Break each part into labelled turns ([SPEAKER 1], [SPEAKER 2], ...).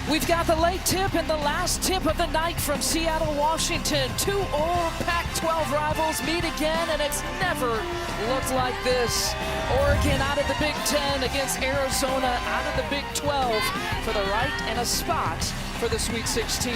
[SPEAKER 1] We've got the late tip and the last tip of the night from Seattle, Washington. Two old Pac-12 rivals meet again, and it's never looked like this. Oregon out of the Big Ten against Arizona out of the Big 12 for the right and a spot for the Sweet 16.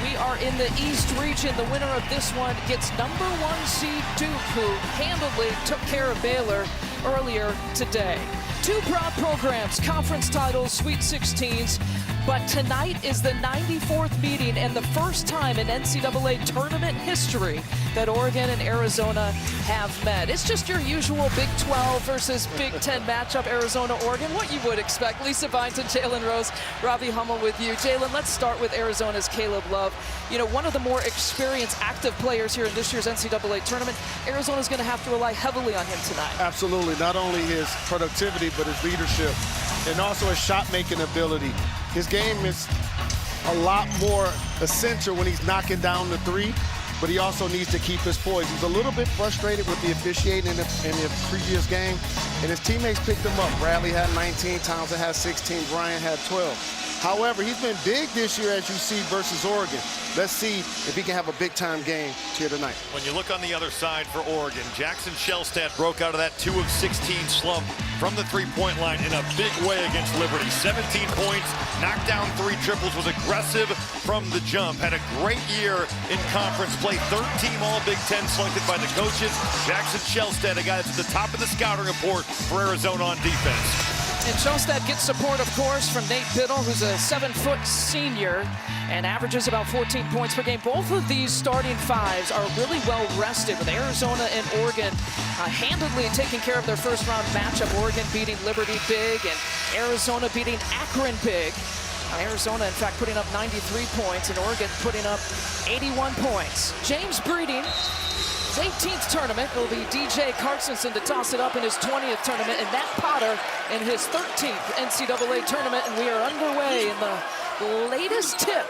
[SPEAKER 1] We are in the East region. The winner of this one gets number 1 seed Duke, who handily took care of Baylor earlier today. Two proud programs, conference titles, Sweet 16s, but tonight is the 94th meeting and the first time in NCAA tournament history that Oregon and Arizona have met. It's just your usual Big 12 versus Big 10 matchup, Arizona-Oregon, what you would expect. Lisa Byington, Jalen Rose, Robbie Hummel with you. Jalen, let's start with Arizona's Caleb Love. You know, one of the more experienced active players here in this year's NCAA tournament. Arizona's going to have to rely heavily on him tonight.
[SPEAKER 2] Absolutely. Not only his productivity, but his leadership and also his shot-making ability. His game is a lot more essential when he's knocking down the three, but he also needs to keep his poise. He's a little bit frustrated with the officiating in the previous game, and his teammates picked him up. Bradley had 19, Townsend had 16, Bryant had 12. However, he's been big this year, as you see, versus Oregon. Let's see if he can have a big-time game here tonight.
[SPEAKER 3] When you look on the other side for Oregon, Jackson Shellstat broke out of that 2 of 16 slump from the three-point line in a big way against Liberty. 17 points, knocked down 3 triples, was aggressive from the jump. Had a great year in conference play. 13 All-Big Ten selected by the coaches. Jackson Shellstat, a guy that's at the top of the scouting report for Arizona on defense.
[SPEAKER 1] And Shellstat gets support, of course, from Nate Biddle, who's a 7-foot senior and averages about 14 points per game. Both of these starting fives are really well rested, with Arizona and Oregon handedly taking care of their first-round matchup. Oregon beating Liberty big and Arizona beating Akron big. Arizona, in fact, putting up 93 points and Oregon putting up 81 points. James Breeding, his 18th tournament. It'll be DJ Carstensen to toss it up in his 20th tournament, and Matt Potter in his 13th NCAA tournament. And we are underway in the latest tip